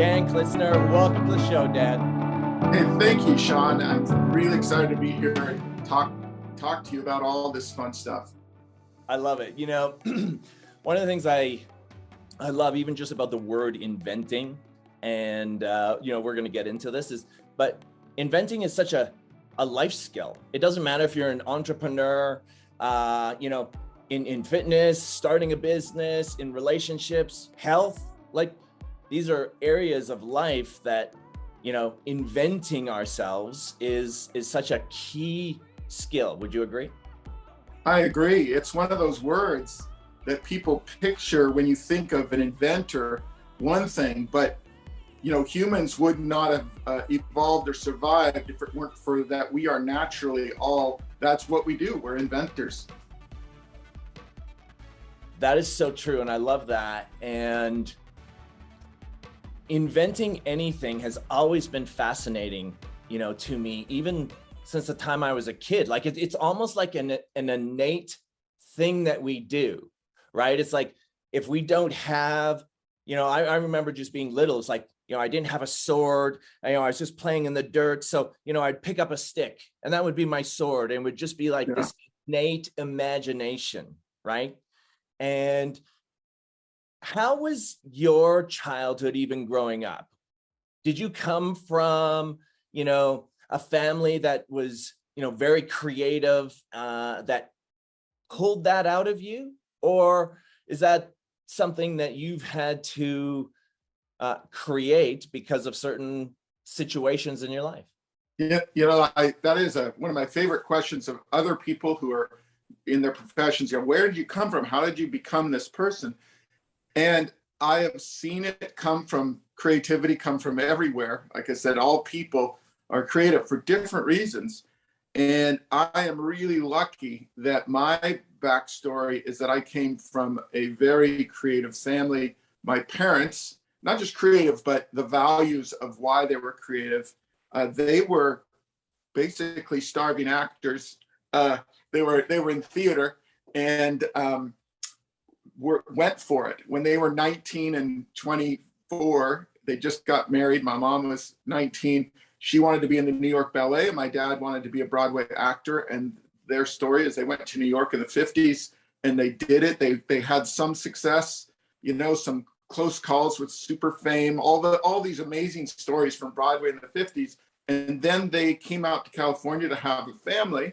Dan Klitsner, welcome to the show, Dan. Hey, thank you, Sean. I'm really excited to be here and talk to you about all this fun stuff. I love it. One of the things I love, even just about the word inventing, and we're going to get into this, but inventing is such a life skill. It doesn't matter if you're an entrepreneur, in fitness, starting a business, in relationships, health, like these are areas of life that, inventing ourselves is such a key skill. Would you agree? I agree. It's one of those words that people picture when you think of an inventor, one thing, but humans would not have evolved or survived if it weren't for that. We are naturally that's what we do. We're inventors. That is so true. And I love that. And inventing anything has always been fascinating, to me, even since the time I was a kid. Like it's almost like an innate thing that we do, right? It's like, if we don't have, I remember just being little. It's like, I didn't have a sword. I was just playing in the dirt. So, I'd pick up a stick and that would be my sword. And it would just be like this innate imagination, right? And how was your childhood even growing up? Did you come from, a family that was, very creative, that pulled that out of you? Or is that something that you've had to create because of certain situations in your life? Yeah, that is one of my favorite questions of other people who are in their professions. Where did you come from? How did you become this person? And I have seen it come from creativity, come from everywhere. Like I said, all people are creative for different reasons. And I am really lucky that my backstory is that I came from a very creative family. My parents, not just creative, but the values of why they were creative. They were basically starving actors. They were in theater and went for it. When they were 19 and 24, they just got married. My mom was 19. She wanted to be in the New York Ballet, and my dad wanted to be a Broadway actor. And their story is they went to New York in the 50s and they did it. They had some success, some close calls with super fame, all these amazing stories from Broadway in the 50s. And then they came out to California to have a family,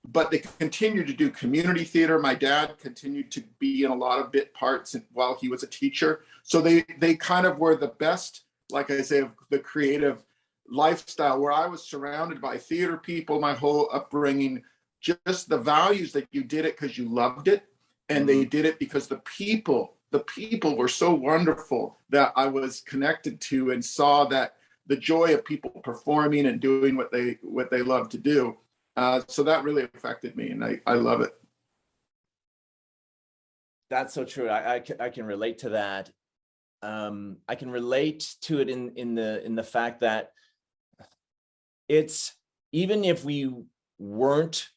but they continued to do community theater. My dad continued to be in a lot of bit parts while he was a teacher. So they kind of were the best, like I say, of the creative lifestyle, where I was surrounded by theater people my whole upbringing, just the values that you did it because you loved it. And they did it because the people were so wonderful that I was connected to and saw that the joy of people performing and doing what they love to do. So that really affected me, and I love it. That's so true. I can relate to that. I can relate to it in the fact that it's, even if we weren't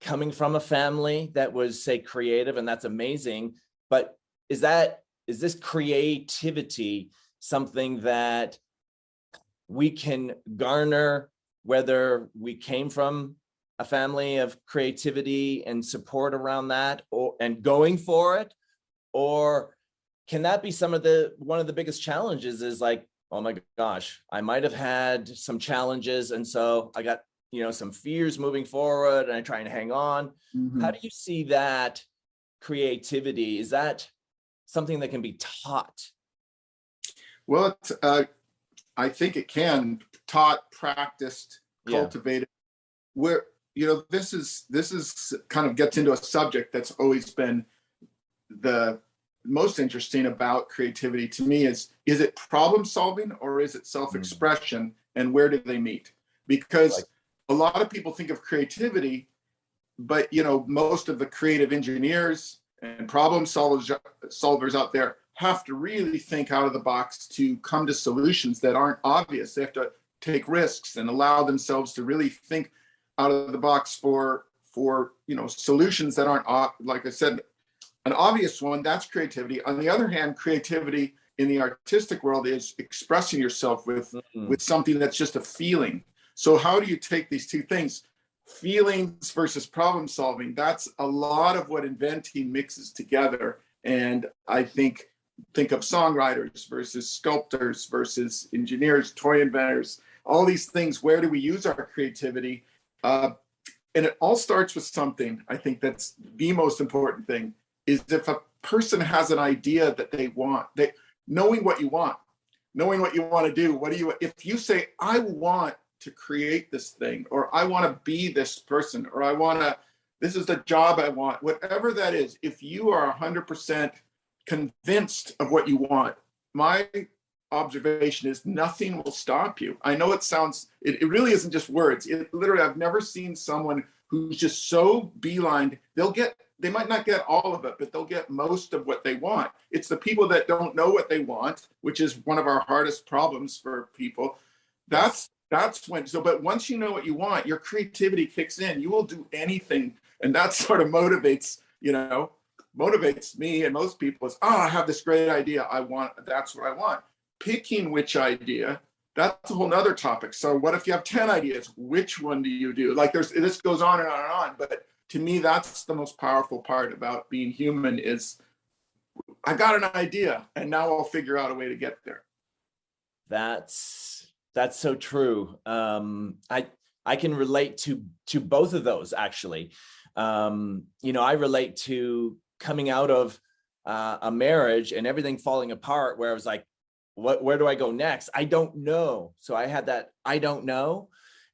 coming from a family that was, say, creative, and that's amazing, but is this creativity something that we can garner whether we came from a family of creativity and support around that, and going for it? Or can that be one of the biggest challenges, is like, oh my gosh, I might have had some challenges, and so I got, some fears moving forward, and I try and hang on. Mm-hmm. How do you see that creativity? Is that something that can be taught? Well, I think it can, taught, practiced, cultivated. Where this is kind of gets into a subject that's always been the most interesting about creativity to me is it problem solving or is it self-expression, and where do they meet? Because a lot of people think of creativity, but most of the creative engineers and problem solvers out there have to really think out of the box to come to solutions that aren't obvious. They have to take risks and allow themselves to really think out of the box for solutions that aren't, like I said, an obvious one. That's creativity. On the other hand, creativity in the artistic world is expressing yourself with Mm. something that's just a feeling. So how do you take these two things, feelings versus problem solving? That's a lot of what inventing mixes together. And I think of songwriters versus sculptors versus engineers, toy inventors, all these things. Where do we use our creativity? And it all starts with something. I think that's the most important thing, is if a person has an idea that they want, knowing what you want to do. If you say, I want to create this thing, or I want to be this person, or this is the job I want, whatever that is, if you are 100% convinced of what you want, my observation is nothing will stop you. I know it really isn't just words. It literally, I've never seen someone who's just so beeline. They might not get all of it, but they'll get most of what they want. It's the people that don't know what they want, which is one of our hardest problems for people. That's when, but once you know what you want, your creativity kicks in. You will do anything. And that sort of motivates me and most people is, I have this great idea. That's what I want. Picking which idea, that's a whole nother topic. So what if you have 10 ideas? Which one do you do? Like this goes on and on and on. But to me, that's the most powerful part about being human is I got an idea and now I'll figure out a way to get there. That's so true. I can relate to both of those actually. I relate to coming out of a marriage and everything falling apart, where I was like, where do I go next? I don't know. So I had that I don't know,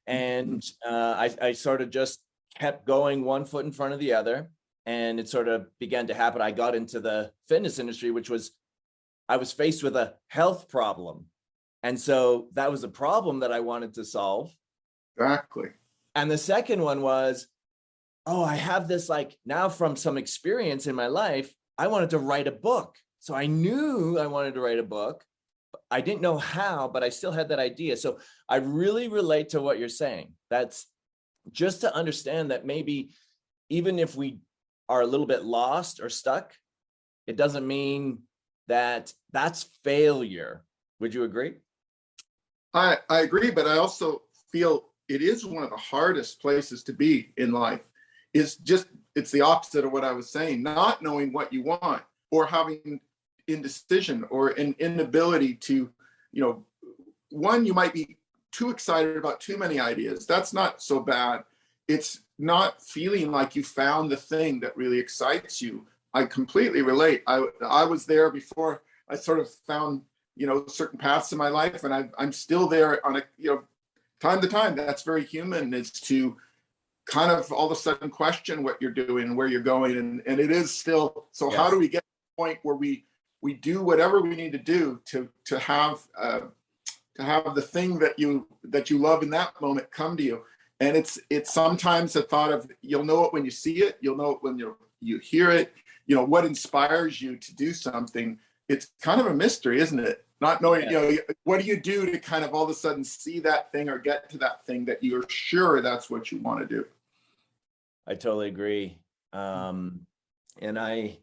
and I sort of just kept going one foot in front of the other, and it sort of began to happen. I got into the fitness industry, I was faced with a health problem. And so that was a problem that I wanted to solve. Exactly. And the second one was, I have this, now from some experience in my life, I wanted to write a book. So I knew I wanted to write a book. I didn't know how, but I still had that idea. So I really relate to what you're saying. That's just to understand that maybe even if we are a little bit lost or stuck, it doesn't mean that that's failure. Would you agree? I agree, but I also feel it is one of the hardest places to be in life. It's the opposite of what I was saying, not knowing what you want, or having indecision or an inability to, one, you might be too excited about too many ideas. That's not so bad. It's not feeling like you found the thing that really excites you. I completely relate. I was there before I sort of found, certain paths in my life, and I'm still there on time to time. That's very human, is to kind of all of a sudden question what you're doing and where you're going. And it is still, so how do we get to the point where we do whatever we need to do to have the thing that you love in that moment come to you. And it's sometimes a thought of, you'll know it when you see it, you'll know it when you hear it, what inspires you to do something. It's kind of a mystery, isn't it? Not knowing, what do you do to kind of all of a sudden see that thing or get to that thing that you're sure that's what you want to do. I totally agree. And I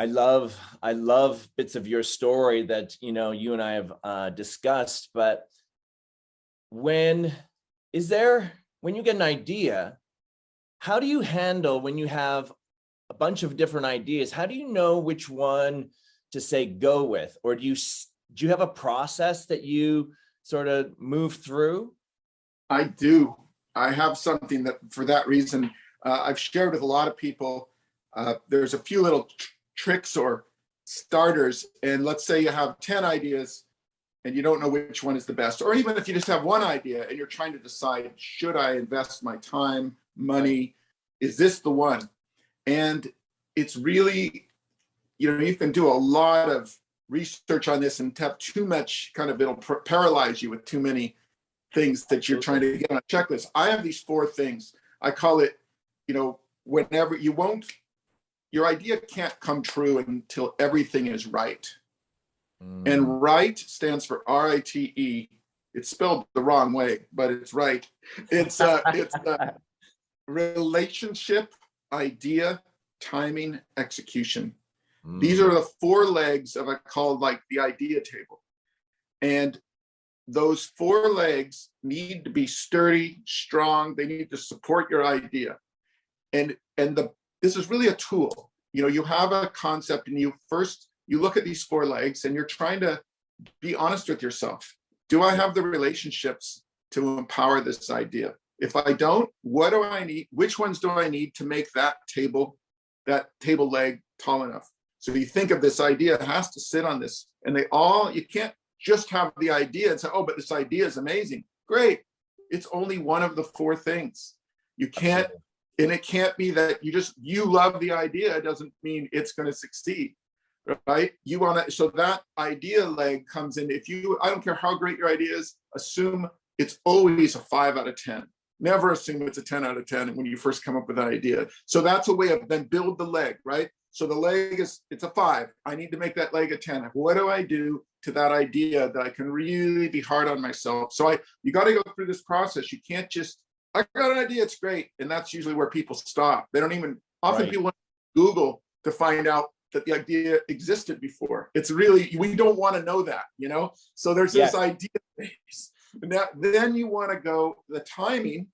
love bits of your story that, you and I have discussed, but when you get an idea, how do you handle when you have a bunch of different ideas? How do you know which one to say go with? Or do you have a process that you sort of move through? I do. I have something that, for that reason, I've shared with a lot of people. There's a few little tricks or starters. And let's say you have 10 ideas and you don't know which one is the best. Or even if you just have one idea and you're trying to decide, should I invest my time, money? Is this the one? And it's really, you can do a lot of research on this and have too much it'll paralyze you with too many things that you're trying to get on a checklist. I have these 4 things. I call it, whenever your idea can't come true until everything is right. And RITE stands for RITE. It's spelled the wrong way, but it's right. It's relationship, idea, timing, execution. These are the four legs of a called like the idea table. And those four legs need to be sturdy, strong. They need to support your idea. And this is really a tool. You know, you have a concept and you look at these four legs and you're trying to be honest with yourself. Do I have the relationships to empower this idea? If I don't, what do I need? Which ones do I need to make that table leg tall enough? So you think of this idea, it has to sit on this, and you can't just have the idea and say, oh, but this idea is amazing. Great. It's only one of the four things. You can't, absolutely. And it can't be that you love the idea. It doesn't mean it's going to succeed, right? You want to, so that idea leg comes in. I don't care how great your idea is, assume it's always a 5 out of 10. Never assume it's a 10 out of 10 when you first come up with that idea. So that's a way of then build the leg, right? So the leg it's a 5. I need to make that leg a 10. What do I do to that idea that I can really be hard on myself? So you got to go through this process. You can't just, I got an idea, it's great. And that's usually where people stop. They don't even, often right. People want to Google to find out that the idea existed before. It's really, we don't want to know that, you know? So there's this idea phase. Now, then you want to go, the timing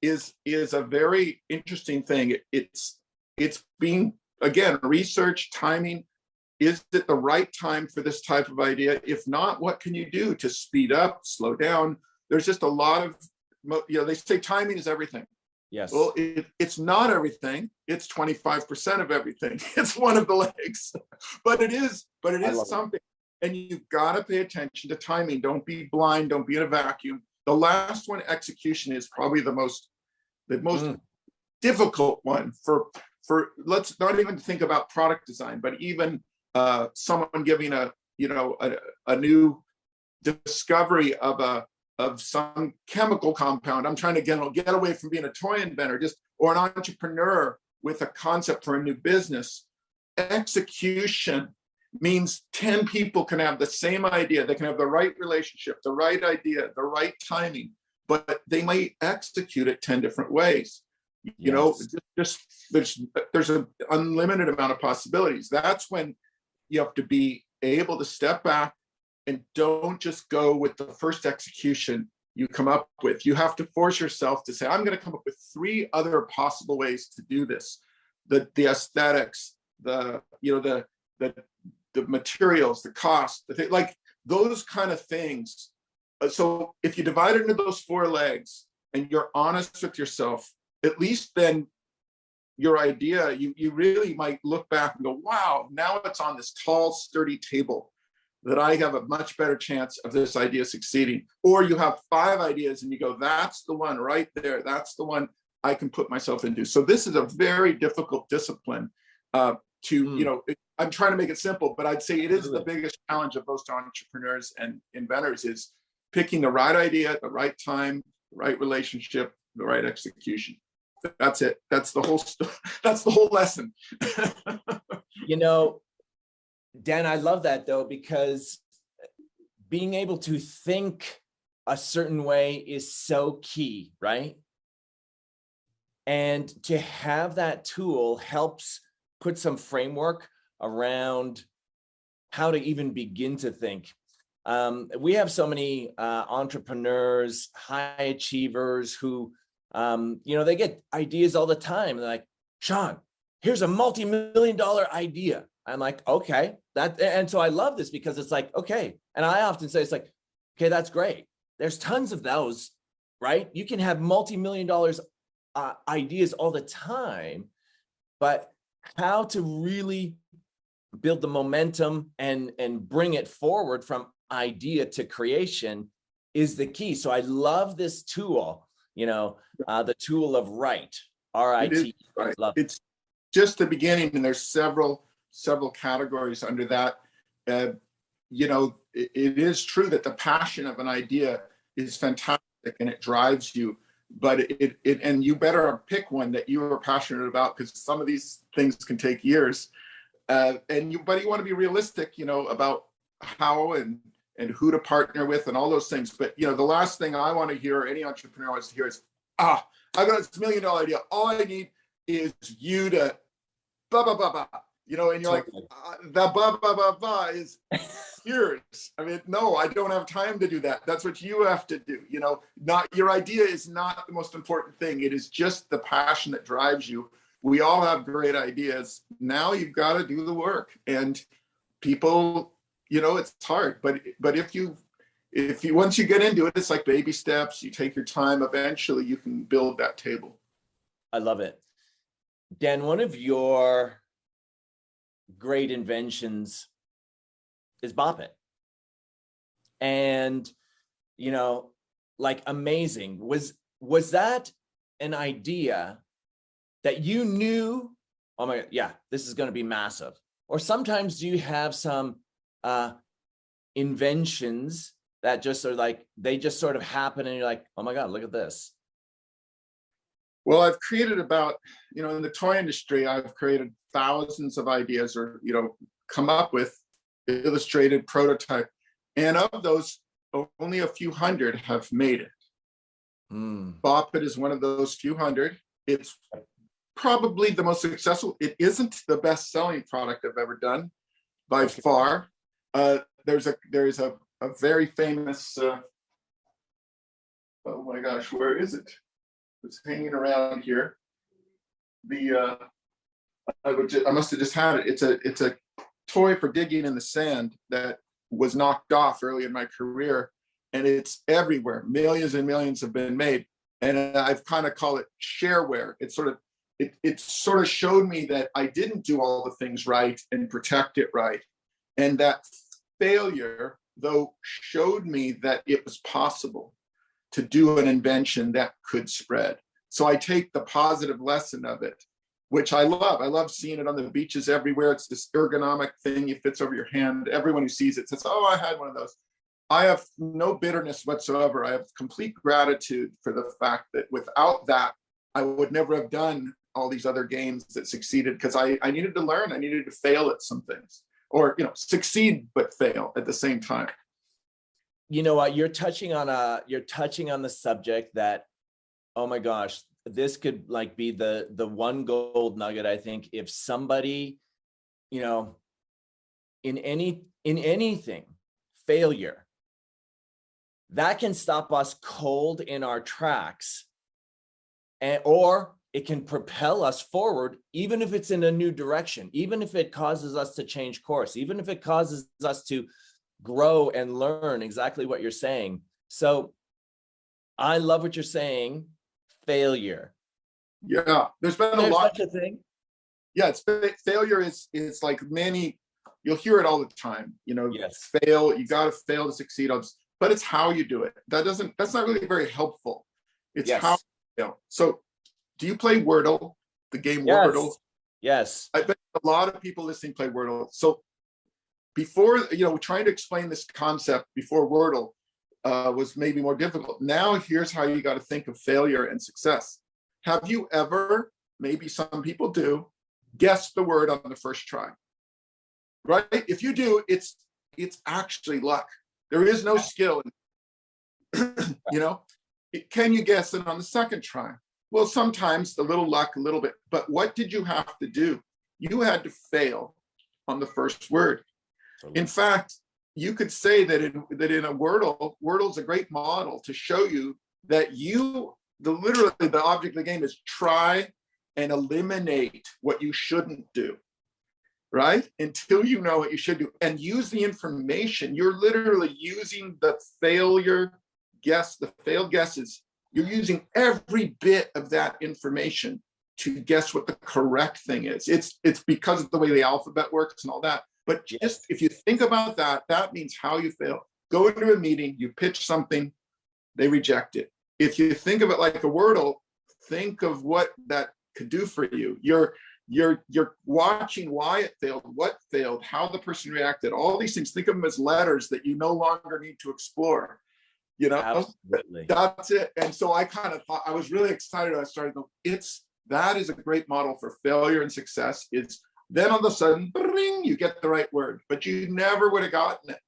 is a very interesting thing. It's being, again, research, timing. Is it the right time for this type of idea? If not, what can you do to speed up, slow down? There's just a lot of, they say timing is everything. Yes. Well, it's not everything. It's 25% of everything. It's one of the legs, but it is something. And you've got to pay attention to timing. Don't be blind. Don't be in a vacuum. The last one, execution, is probably the most difficult one for. Let's not even think about product design, but even someone giving a new discovery of some chemical compound. I'm trying to get away from being a toy inventor, or an entrepreneur with a concept for a new business. Execution means 10 people can have the same idea. They can have the right relationship, the right idea, the right timing, but they might execute it 10 different ways. You know, there's an unlimited amount of possibilities. That's when you have to be able to step back and don't just go with the first execution you come up with. You have to force yourself to say, I'm going to come up with 3 other possible ways to do this. The aesthetics, the materials, the cost, like those kind of things. So if you divide it into those 4 legs and you're honest with yourself, at least then your idea, you really might look back and go, wow, now it's on this tall, sturdy table that I have a much better chance of this idea succeeding. Or you have 5 ideas and you go, that's the one right there. That's the one I can put myself into. So this is a very difficult discipline I'm trying to make it simple, but I'd say it is the biggest challenge of most entrepreneurs and inventors is picking the right idea at the right time, the right relationship, the right execution. That's it. That's the whole lesson. Dan, I love that though, because being able to think a certain way is so key, right? And to have that tool helps put some framework around how to even begin to think. We have so many entrepreneurs, high achievers who, they get ideas all the time. They're like, Sean, here's a multi-million-dollar idea. I'm like, okay, and so I love this because it's like, okay. And I often say, it's like, okay, that's great. There's tons of those, right? You can have multi-million-dollar ideas all the time, but how to really build the momentum and bring it forward from idea to creation is the key. So I love this tool, the tool of RITE, RITE. Right. It's just the beginning, and there's several categories under that. It is true that the passion of an idea is fantastic and it drives you, but and you better pick one that you are passionate about, because some of these things can take years. But you want to be realistic, about how and who to partner with and all those things. But the last thing I want to hear, any entrepreneur wants to hear, is, I've got this $1 million idea. All I need is you to blah blah blah blah. you know, and you're like, Totally. the blah, blah, blah, blah is yours. I mean, no, I don't have time to do that. That's what you have to do. You know, not your idea is not the most important thing. It is just the passion that drives you. We all have great ideas. Now you've got to do the work. And people, you know, it's hard, but if you once you get into it, it's like baby steps. You take your time, eventually you can build that table. I love it. Dan, one of your great inventions is Bop It. And, you know, like, amazing. Was that an idea that you knew, oh my God, yeah, this is going to be massive? Or sometimes do you have some inventions that just are like, they just sort of happen and you're like, oh my God, look at this? Well, I've created about, you know, in the toy industry, I've created thousands of ideas, or, you know, come up with illustrated prototype. And of those, only a few hundred have made it. Bop It is one of those few hundred. It's probably the most successful. It isn't the best-selling product I've ever done by far. There's a very famous, oh my gosh, where is it? It's hanging around here. I must have just had it. It's a toy for digging in the sand that was knocked off early in my career, and it's everywhere. Millions and millions have been made, and I've kind of called it shareware. It sort of showed me that I didn't do all the things right and protect it right, and that failure, though, showed me that it was possible to do an invention that could spread. So I take the positive lesson of it, which I love. I love seeing it on the beaches everywhere. It's this ergonomic thing. It fits over your hand. Everyone who sees it says, oh, I had one of those. I have no bitterness whatsoever. I have complete gratitude for the fact that without that, I would never have done all these other games that succeeded, because I needed to learn. I needed to fail at some things, or, you know, succeed but fail at the same time. You know what, you're touching on the subject that, oh my gosh, this could like be the one gold nugget. I think if somebody, you know, in anything, failure, that can stop us cold in our tracks, or it can propel us forward, even if it's in a new direction, even if it causes us to change course, even if it causes us to grow and learn exactly what you're saying. So I love what you're saying. Failure. Yeah, there's been a There's lot. such a thing. Yeah, failure is like many, you'll hear it all the time. You know, Yes. fail, you got to fail to succeed. But it's how you do it. That's not really very helpful. It's Yes. how you know. So do you play Wordle, the game Yes. Wordle? Yes. I bet a lot of people listening play Wordle. So before, you know, trying to explain this concept before Wordle was maybe more difficult. Now here's how you got to think of failure and success. Have you ever, maybe some people do, guessed the word on the first try? Right? If you do, it's actually luck. There is no skill. You know, can you guess it on the second try? Well, sometimes a little luck, a little bit. But what did you have to do? You had to fail on the first word. In fact, you could say that in a Wordle's a great model to show you that literally the object of the game is try and eliminate what you shouldn't do, right? Until you know what you should do, and use the information. You're literally using the failed guesses. You're using every bit of that information to guess what the correct thing is. It's because of the way the alphabet works and all that. But just if you think about that, that means how you fail. Go into a meeting, you pitch something, they reject it. If you think of it like a Wordle, think of what that could do for you. You're watching why it failed, what failed, how the person reacted, all these things. Think of them as letters that you no longer need to explore. You know, absolutely. That's it. And so I kind of thought, I was really excited. I started going, that is a great model for failure and success. Then all of a sudden, bring, you get the right word, but you never would have gotten it.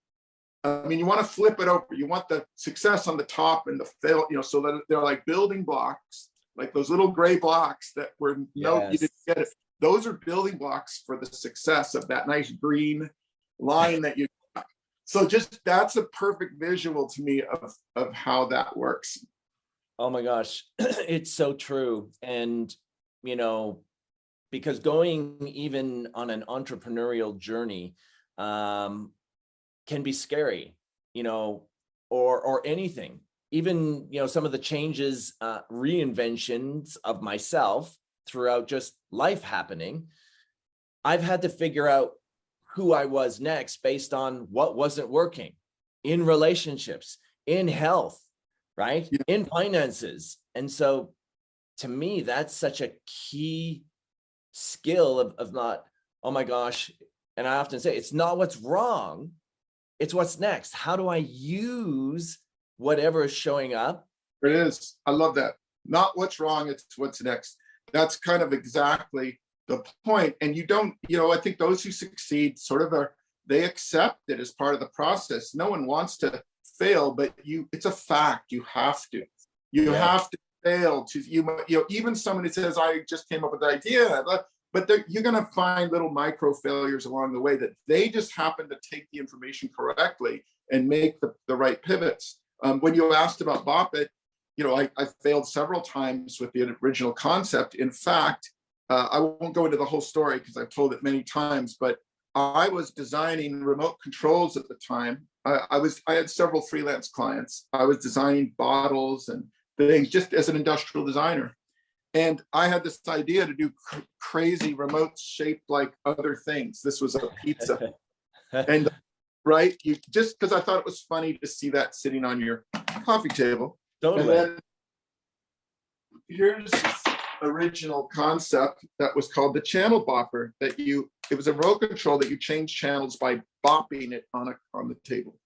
I mean, you want to flip it over. You want the success on the top and the fail, you know, so that they're like building blocks, like those little gray blocks that were, no, you didn't get it. those are building blocks for the success of that nice green line that you got. So just that's a perfect visual to me of how that works. Oh my gosh, it's so true. And, you know, because going even on an entrepreneurial journey can be scary, you know, or anything. Even, you know, some of the changes, reinventions of myself throughout just life happening, I've had to figure out who I was next based on what wasn't working in relationships, in health, right? Yeah. In finances. And so to me, that's such a key skill of not, oh my gosh. And I often say, it's not what's wrong, it's what's next. How do I use whatever is showing up? It is. I love that. Not what's wrong, it's what's next. That's kind of exactly the point. And you don't, you know, I think those who succeed sort of are, they accept it as part of the process. No one wants to fail, but it's a fact. You have to. You have to fail to, you know, even someone who says, I just came up with the idea, but you're going to find little micro failures along the way that they just happen to take the information correctly and make the right pivots. When you asked about Bop It, you know, I failed several times with the original concept. In fact, I won't go into the whole story because I've told it many times, but I was designing remote controls at the time. I had several freelance clients. I was designing bottles and things just as an industrial designer. And I had this idea to do crazy remotes shaped like other things. This was a pizza. And right, you just because I thought it was funny to see that sitting on your coffee table. Totally. And then here's original concept that was called the channel bopper, that it was a remote control that you change channels by bopping it on the table.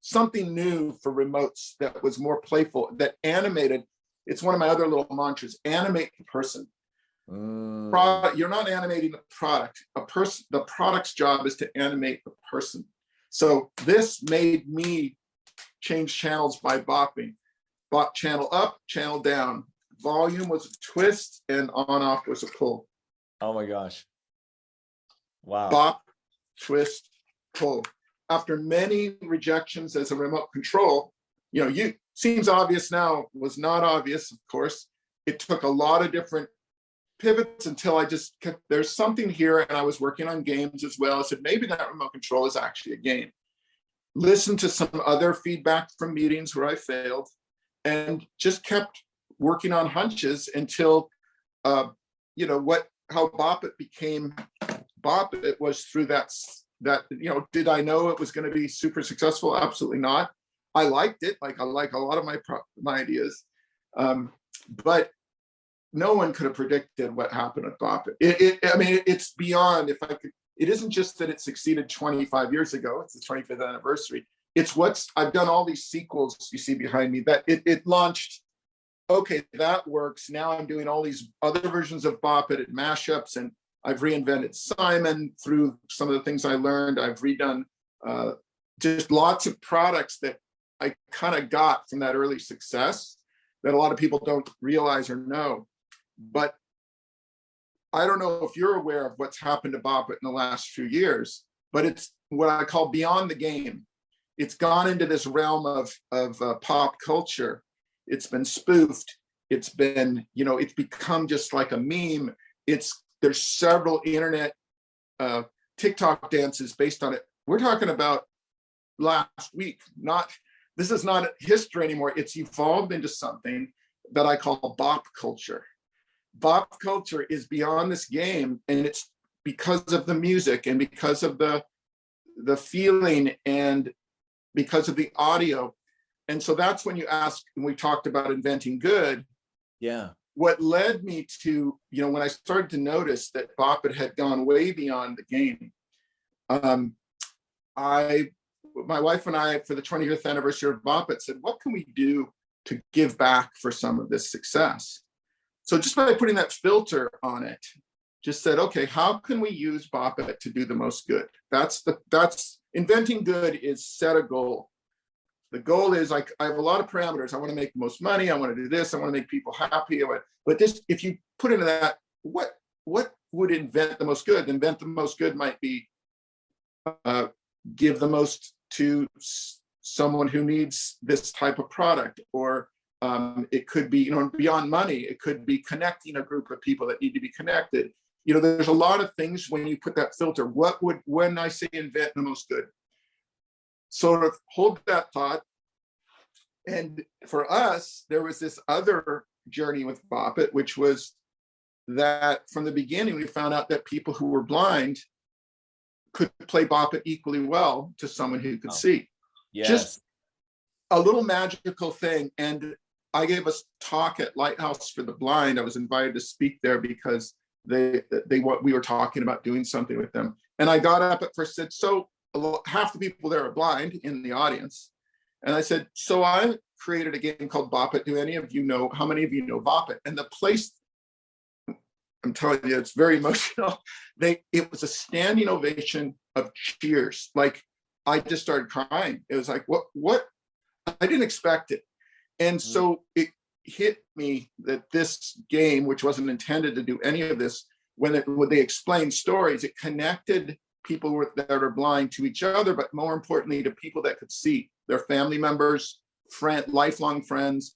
Something new for remotes that was more playful, that animated. It's one of my other little mantras: animate the person. You're not animating the product. The product's job is to animate the person. So this made me change channels by bopping. Bop channel up, channel down. Volume was a twist and on off was a pull. Oh my gosh. Wow. Bop, twist, pull. After many rejections as a remote control, you know, seems obvious now, was not obvious, of course. It took a lot of different pivots until I just kept, there's something here, and I was working on games as well. I said, maybe that remote control is actually a game. Listen to some other feedback from meetings where I failed, and just kept working on hunches until, you know, how Bop It became Bop It was through that, you know, did I know it was going to be super successful? Absolutely not. I liked it. Like I like a lot of my ideas. But no one could have predicted what happened at Bop It. I mean, it's beyond, if I could, it isn't just that it succeeded 25 years ago. It's the 25th anniversary. It's I've done all these sequels you see behind me that it launched. Okay, that works. Now I'm doing all these other versions of Bop It and mashups, and I've reinvented Simon through some of the things I learned. I've redone just lots of products that I kind of got from that early success that a lot of people don't realize or know. But I don't know if you're aware of what's happened to Bop It in the last few years, but it's what I call beyond the game. It's gone into this realm of pop culture. It's been spoofed. It's been, you know, it's become just like a meme. There's several internet TikTok dances based on it. We're talking about last week. This is not history anymore. It's evolved into something that I call bop culture. Bop culture is beyond this game, and it's because of the music and because of the feeling and because of the audio. And so that's when you ask, and we talked about inventing good. Yeah. What led me to, you know, when I started to notice that Bop It had gone way beyond the game, my wife and I, for the 25th anniversary of Bop It, said, what can we do to give back for some of this success? So just by putting that filter on it, just said, okay, how can we use Bop It to do the most good? That's inventing good is set a goal. The goal is I have a lot of parameters. I want to make the most money. I want to do this. I want to make people happy. But this, if you put into that, what would invent the most good? Invent the most good might be give the most to someone who needs this type of product, or it could be, beyond money, it could be connecting a group of people that need to be connected. There's a lot of things when you put that filter. When I say invent the most good, sort of hold that thought. And for us, there was this other journey with Bop It, which was that from the beginning, we found out that people who were blind could play Bop It equally well to someone who could see. Yes. Just a little magical thing. And I gave a talk at Lighthouse for the Blind. I was invited to speak there because we were talking about doing something with them. And I got up at first, said, so half the people there are blind in the audience. And I said, so I created a game called Bop It. How many of you know Bop It? And the place, I'm telling you, it's very emotional. It was a standing ovation of cheers. Like, I just started crying. It was like, what? I didn't expect it. And so it hit me that this game, which wasn't intended to do any of this, when they explained stories, it connected people that are blind to each other, but more importantly, to people that could see, their family members, lifelong friends.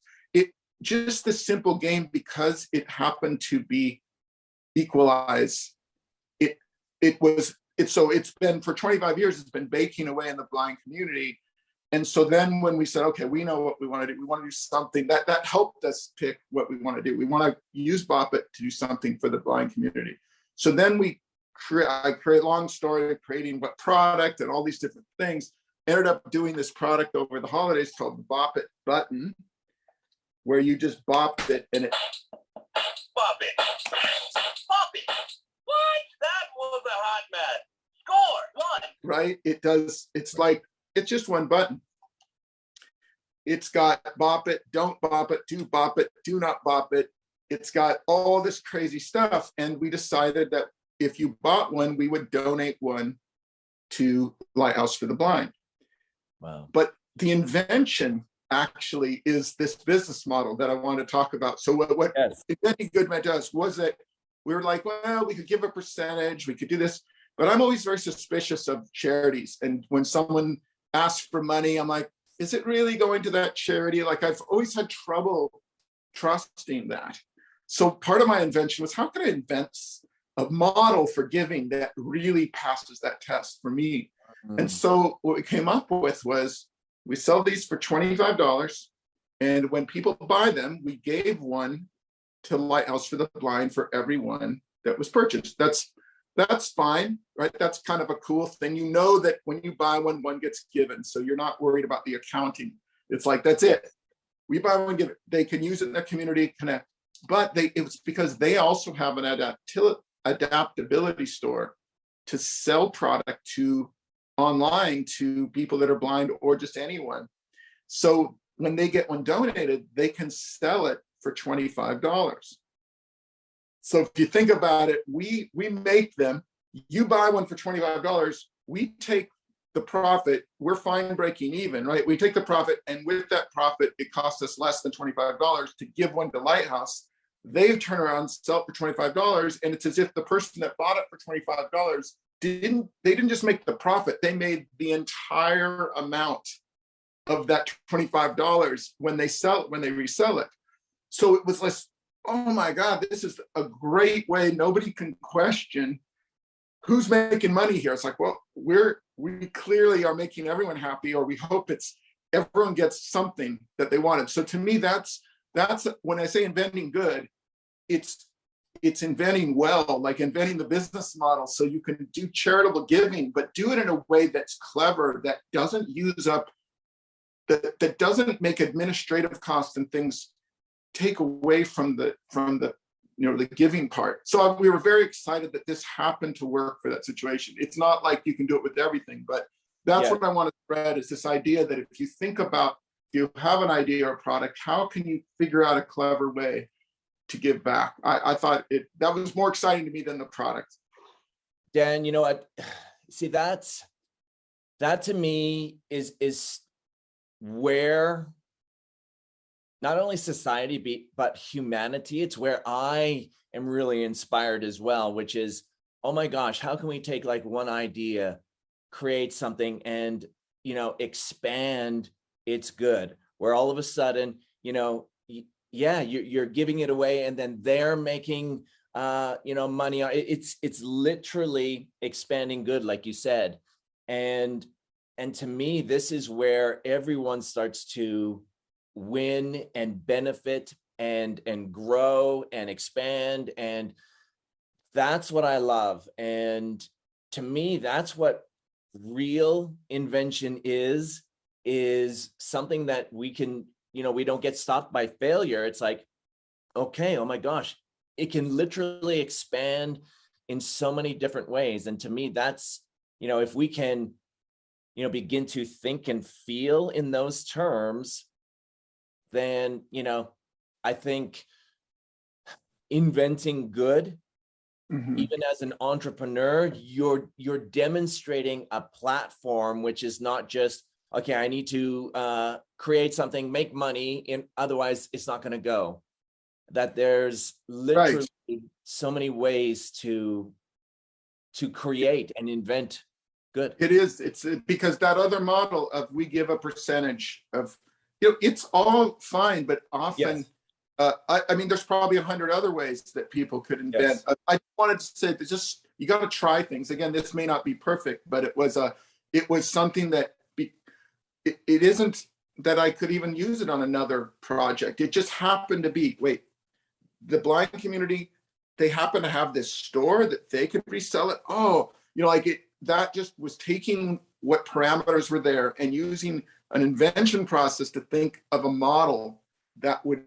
Just the simple game, because it happened to be equalize. It's been for 25 years, it's been baking away in the blind community. And so then when we said, okay, we know what we want to do, we want to do something that helped us pick what we want to do. We want to use Bop It to do something for the blind community. So then I create, long story, creating what product and all these different things, ended up doing this product over the holidays called the Bop It button, where you just bop it and it. Bop it. Bop it. What? That was a hot match. Score. One. Right? It does. It's just one button. It's got Bop It, don't Bop It, do Bop It, do not Bop It. It's got all this crazy stuff. And we decided that if you bought one, we would donate one to Lighthouse for the Blind. Wow. But the invention actually is this business model that I want to talk about. So what Inventing Good does was that we were like, well, we could give a percentage, we could do this, but I'm always very suspicious of charities. And when someone asks for money, I'm like, is it really going to that charity? Like, I've always had trouble trusting that. So part of my invention was, how can I invent a model for giving that really passes that test for me? And so what we came up with was, we sell these for $25. And when people buy them, we gave one to Lighthouse for the Blind for every one that was purchased. That's fine, right? That's kind of a cool thing. You know that when you buy one, one gets given. So you're not worried about the accounting. It's like, that's it. We buy one, give it. They can use it in their community, connect. But it was because they also have an adaptability store to sell product online to people that are blind or just anyone. So when they get one donated, they can sell it for $25. So if you think about it, we make them, you buy one for $25, we take the profit, we're fine breaking even, right? We take the profit, and with that profit, it costs us less than $25 to give one to Lighthouse. They turn around, sell it for $25, and it's as if the person that bought it for $25 didn't just make the profit, they made the entire amount of that $25 when they resell it. So it was like, oh my God, this is a great way. Nobody can question who's making money here. It's like, well, we clearly are making everyone happy, or we hope everyone gets something that they wanted. So to me, that's when I say inventing good, it's inventing well, like inventing the business model so you can do charitable giving, but do it in a way that's clever, that doesn't use up, that doesn't make administrative costs and things take away from the the giving part. So we were very excited that this happened to work for that situation. It's not like you can do it with everything, but that's what I want to spread, is this idea that if you think about, if you have an idea or a product, how can you figure out a clever way to give back? I thought that was more exciting to me than the product. Dan, see, that to me is where not only society, but humanity. It's where I am really inspired as well, which is, oh my gosh, how can we take like one idea, create something, and, you know, expand its good, where all of a sudden, you know, yeah, you're giving it away, and then they're making, you know, money on it. It's literally expanding good, like you said. And to me, this is where everyone starts to win and benefit and grow and expand. And that's what I love. And to me, that's what real invention is something that we can, you know, we don't get stopped by failure. It's like, okay, oh my gosh, it can literally expand in so many different ways. And to me, that's, you know, if we can, you know, begin to think and feel in those terms, then, you know, I think inventing good, even as an entrepreneur, you're demonstrating a platform, which is not just, okay, I need to create something, make money, and otherwise it's not going to go. That there's literally so many ways to create and invent good. It is. It's because that other model of we give a percentage of, you know, it's all fine, but often, Yes. I mean, there's probably 100 other ways that people could invent. Yes. I wanted to say that just, you got to try things. Again, this may not be perfect, but it was something that it isn't that I could even use it on another project. It just happened to be, wait, the blind community, they happen to have this store that they could resell it. Oh, you know, like that just was taking what parameters were there and using an invention process to think of a model that would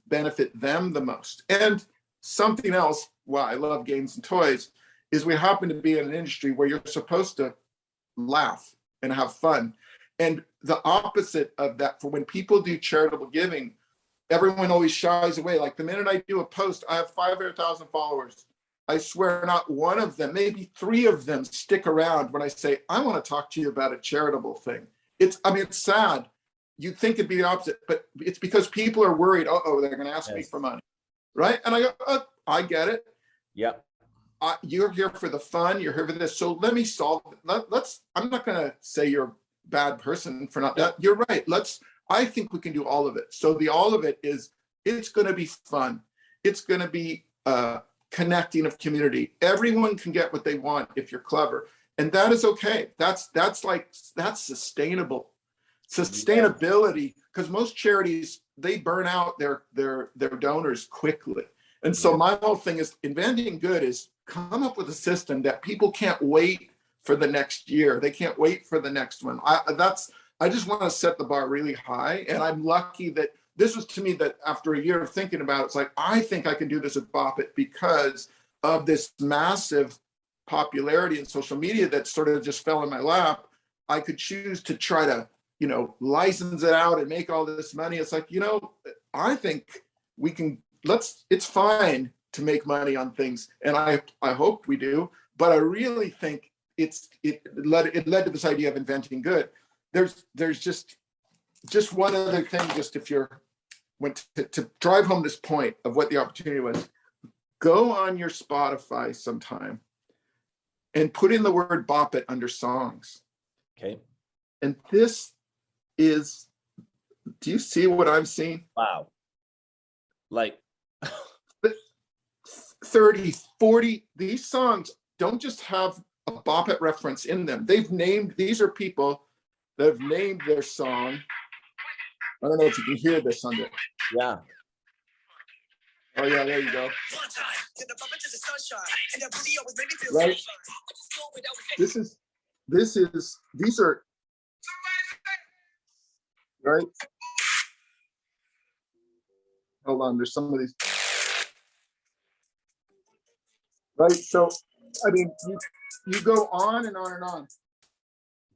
benefit them the most. And something else, why I love games and toys, is we happen to be in an industry where you're supposed to laugh and have fun. And the opposite of that, for when people do charitable giving, everyone always shies away. Like the minute I do a post, I have 500,000 followers. I swear not one of them, maybe 3 of them stick around when I say, I want to talk to you about a charitable thing. It's sad. You'd think it'd be the opposite, but it's because people are worried, oh, they're going to ask me for money, right? And I go, oh, I get it. Yep. You're here for the fun. You're here for this. So let me solve it. I'm not going to say you're a bad person for not that. You're right. I think we can do all of it. So the all of it is, it's going to be fun. It's going to be connecting of community. Everyone can get what they want if you're clever. And that is okay. That's sustainable. Sustainability, because most charities, they burn out their donors quickly. And so my whole thing is, inventing good is come up with a system that people can't wait for the next year. They can't wait for the next one. I just want to set the bar really high. And I'm lucky that this was, to me, that after a year of thinking about it, it's like, I think I can do this with Bop It because of this massive popularity in social media that sort of just fell in my lap. I could choose to try to, you know, license it out and make all this money. It's like, you know, I think we can, it's fine to make money on things. And I hope we do, but I really think it led to this idea of inventing good. There's just one other thing, just if you're to drive home this point of what the opportunity was, go on your Spotify sometime and put in the word Bop It under songs. Okay. And this is, do you see what I'm seeing? Wow. Like 30, 40, these songs don't just have a Bop It reference in them. These are people that have named their song. I don't know if you can hear this on there. Yeah. Oh yeah, there you go. Right. These are right. Hold on, there's some of these. Right. So, I mean, you go on and on and on.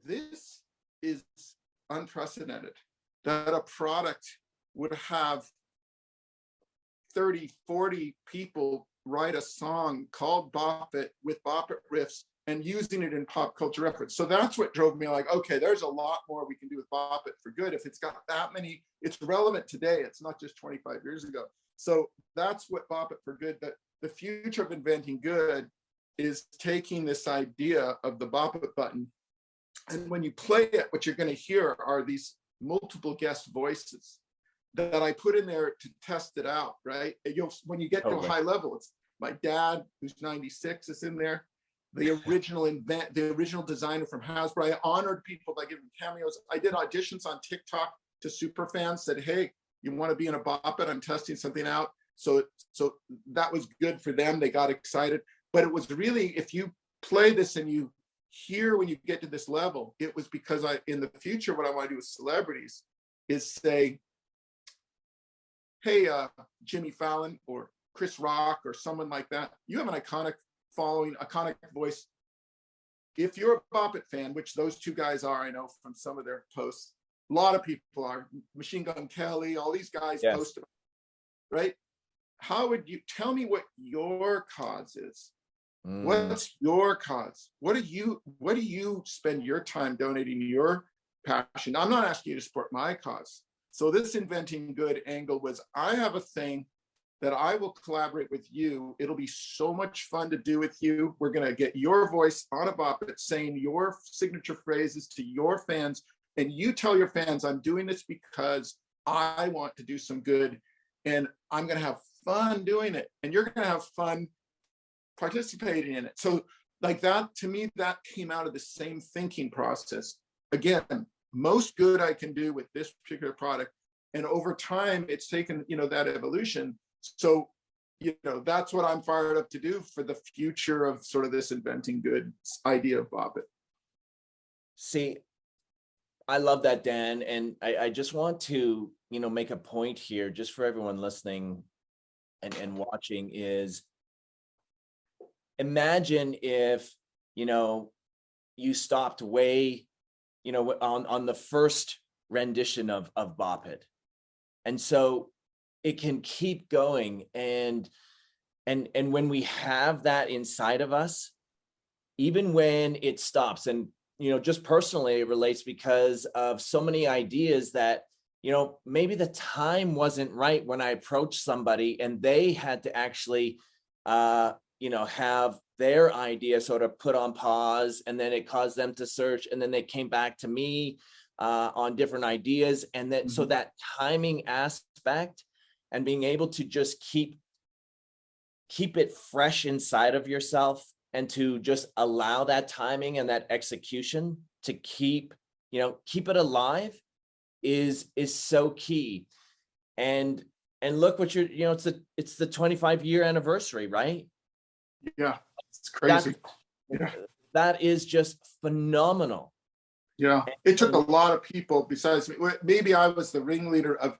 This is unprecedented, that a product would have 30, 40 people write a song called Bop It with Bop It riffs and using it in pop culture reference. So that's what drove me like, okay, there's a lot more we can do with Bop It for Good. If it's got that many, it's relevant today. It's not just 25 years ago. So that's what Bop It for Good, that the future of inventing good is taking this idea of the Bop It button. And when you play it, what you're going to hear are these multiple guest voices that I put in there to test it out, right? When you get to a high level, it's my dad, who's 96, is in there. The original designer from Hasbro. I honored people by giving cameos. I did auditions on TikTok to super fans, said, hey, you want to be in a Bop It? I'm testing something out. So that was good for them. They got excited. But it was really, if you play this and you hear when you get to this level, it was because in the future, what I want to do with celebrities is say, hey, Jimmy Fallon or Chris Rock or someone like that, you have an iconic following, iconic voice. If you're a Bop It fan, which those two guys are, I know from some of their posts, a lot of people are, Machine Gun Kelly, all these guys post about, right? How would you tell me what your cause is? What's your cause? What do you spend your time donating your passion? I'm not asking you to support my cause. So this inventing good angle was, I have a thing that I will collaborate with you. It'll be so much fun to do with you. We're going to get your voice on a Bop It saying your signature phrases to your fans. And you tell your fans, I'm doing this because I want to do some good. And I'm going to have fun doing it. And you're going to have fun participating in it. So like that, to me, that came out of the same thinking process. Again, most good I can do with this particular product. And over time, it's taken, that evolution. So, that's what I'm fired up to do for the future of sort of this inventing good idea of Bop It. See, I love that, Dan. And I just want to, make a point here just for everyone listening and watching is, imagine if, you stopped way, on the first rendition of Bop It. And so it can keep going. And when we have that inside of us, even when it stops, and, just personally, it relates because of so many ideas that, maybe the time wasn't right when I approached somebody and they had to actually, have their idea sort of put on pause, and then it caused them to search, and then they came back to me on different ideas. And then, so that timing aspect and being able to just keep it fresh inside of yourself and to just allow that timing and that execution to keep it alive is so key. And look what it's the 25-year anniversary, right? Yeah, it's crazy. That is just phenomenal. Yeah, it took a lot of people besides me. Maybe I was the ringleader of,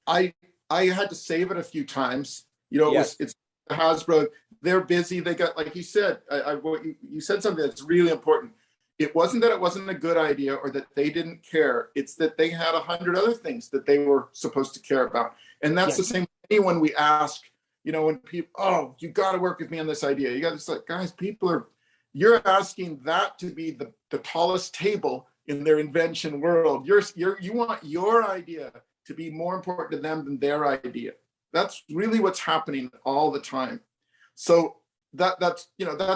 I had to save it a few times. It's Hasbro. They're busy. They got, like you said, you said something that's really important. It wasn't that it wasn't a good idea or that they didn't care. It's that they had 100 other things that they were supposed to care about. And that's the same thing when we ask, when people, you got to work with me on this idea. You got to like, guys, you're asking that to be the tallest table in their invention world. You want your idea to be more important to them than their idea. That's really what's happening all the time. So that's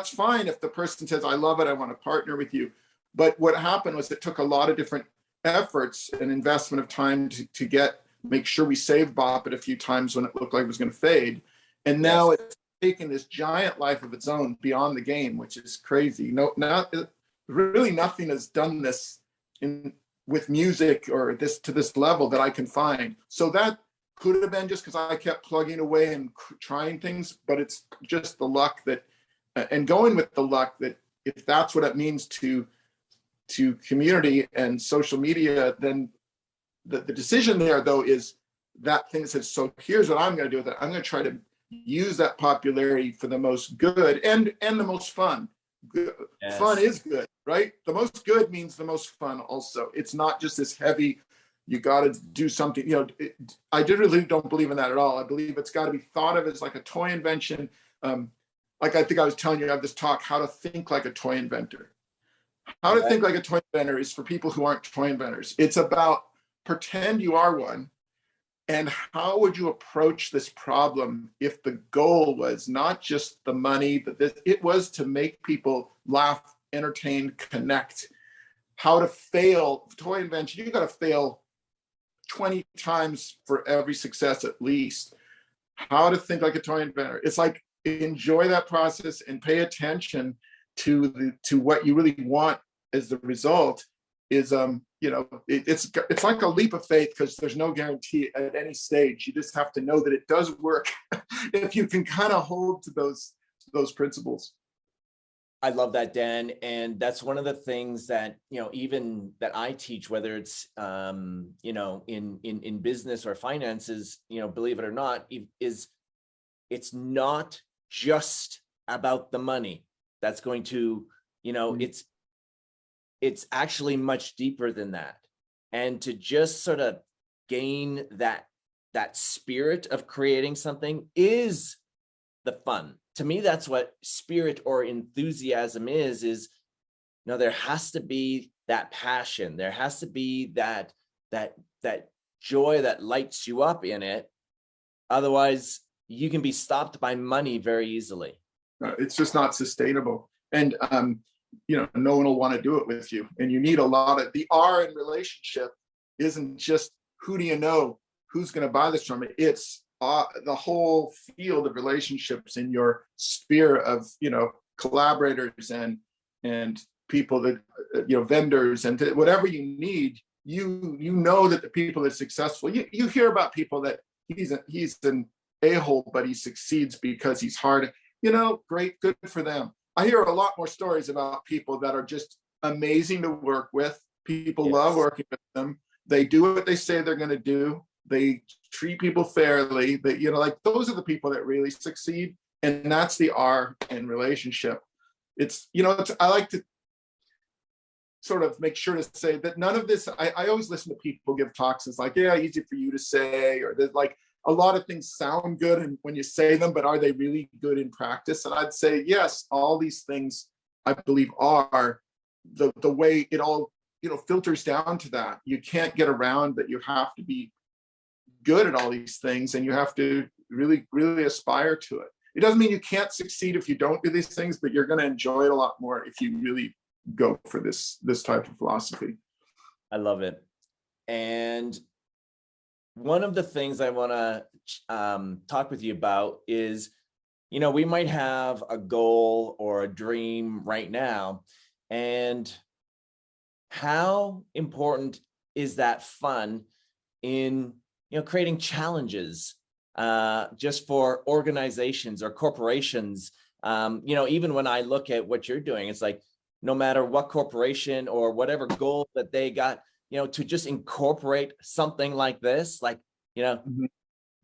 fine if the person says, I love it, I want to partner with you. But what happened was it took a lot of different efforts and investment of time to make sure we saved Bop It a few times when it looked like it was going to fade. And now it's taken this giant life of its own beyond the game, which is crazy. Really nothing has done this with music or to this level that I can find. So that could have been just because I kept plugging away and trying things, but it's just the luck and going with the luck that if that's what it means to community and social media, then the decision there though is that thing that says, so here's what I'm going to do with it. I'm going to try to use that popularity for the most good and the most fun. Fun is good, right? The most good means the most fun also. It's not just this heavy, you got to do something, I really don't believe in that at all. I believe it's got to be thought of as like a toy invention. like I think I was telling you, I have this talk, how to think like a toy inventor. How to Okay. think like a toy inventor is for people who aren't toy inventors. It's about pretend you are one. And how would you approach this problem if the goal was not just the money, but it was to make people laugh, entertain, connect? How to fail, toy invention, you got to fail 20 times for every success at least. How to think like a toy inventor. It's like enjoy that process and pay attention to what you really want as the result is it's like a leap of faith, because there's no guarantee at any stage. You just have to know that it does work if you can kind of hold to those principles. I love that, Dan. And that's one of the things that, even that I teach, whether it's, in business or finances, believe it or not, is it's not just about the money that's going to, it's actually much deeper than that. And to just sort of gain that spirit of creating something is the fun. To me, that's what spirit or enthusiasm is, there has to be that passion. There has to be that joy that lights you up in it. Otherwise, you can be stopped by money very easily. It's just not sustainable. And, no one will want to do it with you. And you need a lot of the R in relationship isn't just who do you know, who's going to buy this from it. It's the whole field of relationships in your sphere of, collaborators and people that, vendors and whatever you need, that the people that are successful, you hear about people that he's an a-hole, but he succeeds because he's hard, great, good for them. I hear a lot more stories about people that are just amazing to work with. People love working with them. They do what they say they're going to do. They treat people fairly. They, those are the people that really succeed. And that's the R in relationship. I like to sort of make sure to say that none of this, I always listen to people give talks. It's like, yeah, easy for you to say, or there's like a lot of things sound good and when you say them, but are they really good in practice? And I'd say, yes, all these things I believe are the way it all, filters down to that. You can't get around that. You have to be good at all these things and you have to really, really aspire to it. It doesn't mean you can't succeed if you don't do these things, but you're going to enjoy it a lot more if you really go for this type of philosophy. I love it. And one of the things I want to talk with you about is, we might have a goal or a dream right now, and how important is that fun in, creating challenges just for organizations or corporations? Even when I look at what you're doing, it's like, no matter what corporation or whatever goal that they got, to just incorporate something like this, like,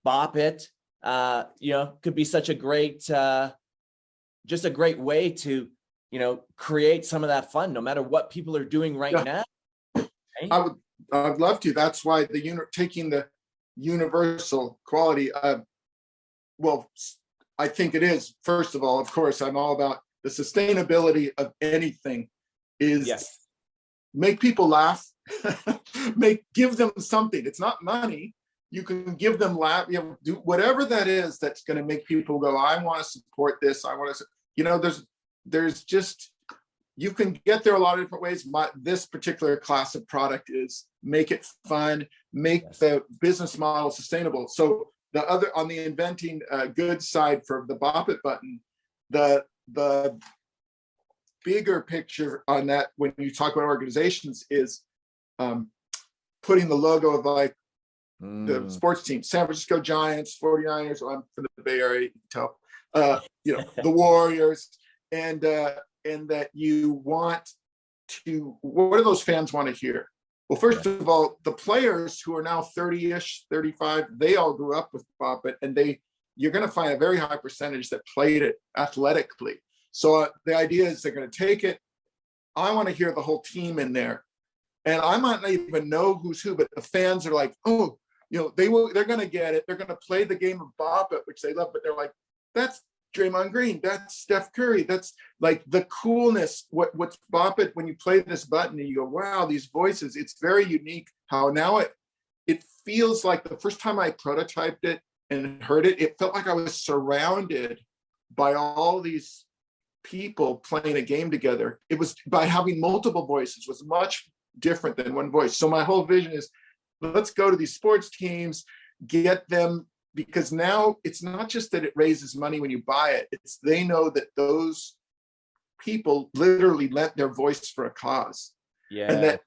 Bop It, could be such a great, just a great way to, create some of that fun, no matter what people are doing right now. Right? I'd love to. That's why taking the universal quality. Well, I think it is. First of all, of course, I'm all about the sustainability of anything. Make people laugh. Give them something. It's not money. You can give them laugh. Do whatever that is that's going to make people go, I want to support this. I want to. There's just, you can get there a lot of different ways. This particular class of product is make it fun, make the business model sustainable. So the other, on the inventing good side for the Bop It button, the bigger picture on that when you talk about organizations is putting the logo of like the sports team, San Francisco Giants, 49ers, I'm from the Bay Area, you can tell, the Warriors, and that you want to, what do those fans want to hear? Well, first of all, the players who are now 30-ish, 35, they all grew up with Bop It, and you're going to find a very high percentage that played it athletically. So the idea is they're going to take it. I want to hear the whole team in there. And I might not even know who's who, but the fans are like, oh, they're going to get it. They're going to play the game of Bop It, which they love, but they're like, Draymond Green, that's Steph Curry. That's like the coolness. What's Bop It, when you play this button and you go, wow, these voices, it's very unique how now it feels like the first time I prototyped it and heard it, it felt like I was surrounded by all these people playing a game together. It was by having multiple voices was much different than one voice. So my whole vision is, let's go to these sports teams, get them, because now it's not just that it raises money when you buy it, it's they know that those people literally lent their voice for a cause. Yeah. And that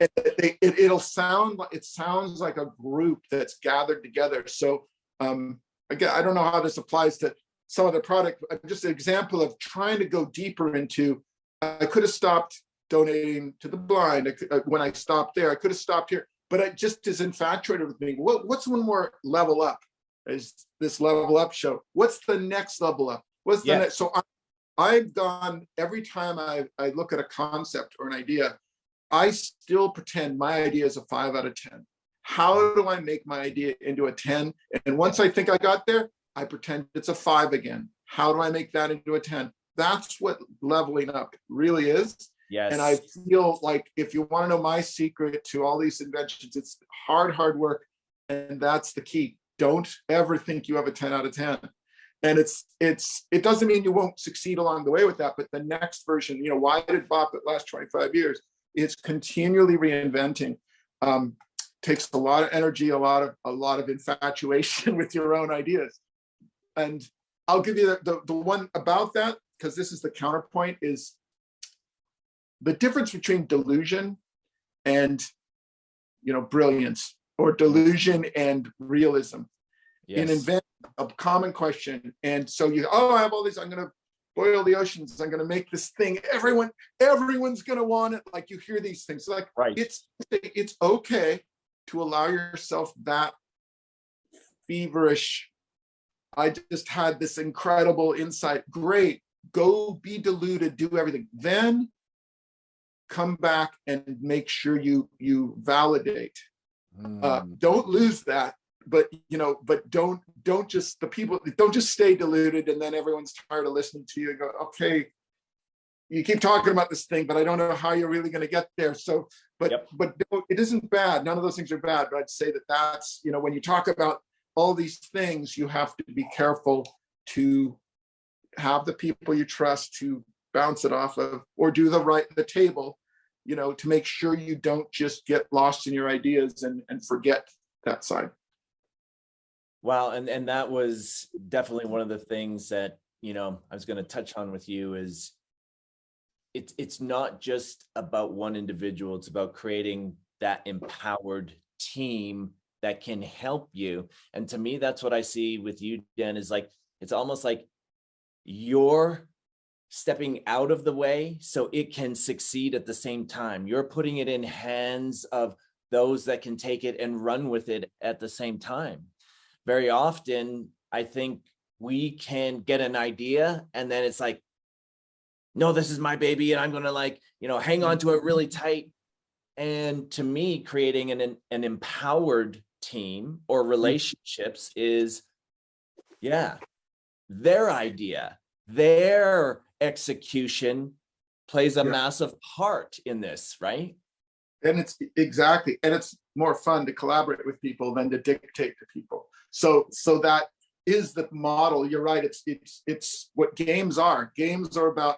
it'll sound like, it sounds like a group that's gathered together. So again, I don't know how this applies to some of the product, just an example of trying to go deeper into, I could have stopped donating to the blind. When I stopped there, I could have stopped here, but I just is infatuated with me. What's one more level up? Is this level up show? What's the next level up? What's the next? So I've gone, every time I look at a concept or an idea, I still pretend my idea is a 5 out of 10. How do I make my idea into a 10? And once I think I got there, I pretend it's a 5 again. How do I make that into a 10? That's what leveling up really is. Yes. And I feel like if you want to know my secret to all these inventions, it's hard work. And that's the key. Don't ever think you have a 10 out of 10. And it doesn't mean you won't succeed along the way with that, but the next version, you know, why did Bop It last 25 years? It's continually reinventing. Takes a lot of energy, a lot of infatuation with your own ideas. And I'll give you the one about that, because this is the counterpoint, is the difference between delusion and, you know, brilliance, or delusion and realism. Yes. In invent a common question. And so I have all these, I'm going to boil the oceans, I'm going to make this thing, everyone's going to want it. Like, you hear these things, like, right. It's okay to allow yourself that feverish, I just had this incredible insight. Great, go be deluded, do everything. Then come back and make sure you validate. Don't lose that, but don't just stay deluded and then everyone's tired of listening to you and go, okay, you keep talking about this thing, but I don't know how you're really going to get there. So, but it isn't bad. None of those things are bad, but I'd say that's, when you talk about all these things, you have to be careful to have the people you trust to bounce it off of, or do the table, to make sure you don't just get lost in your ideas and forget that side. Wow. And that was definitely one of the things that, I was going to touch on with you is it's not just about one individual. It's about creating that empowered team that can help you. And to me, that's what I see with you, Dan, is like, it's almost like you're stepping out of the way so it can succeed at the same time. You're putting it in hands of those that can take it and run with it at the same time. Very often, I think we can get an idea and then it's like, no, this is my baby and I'm going to hang on to it really tight. And to me, creating an empowered team or relationships is, their idea, their execution plays a massive part in this, right? And it's exactly, and it's more fun to collaborate with people than to dictate to people. So that is the model. You're right. It's what games are. Games are about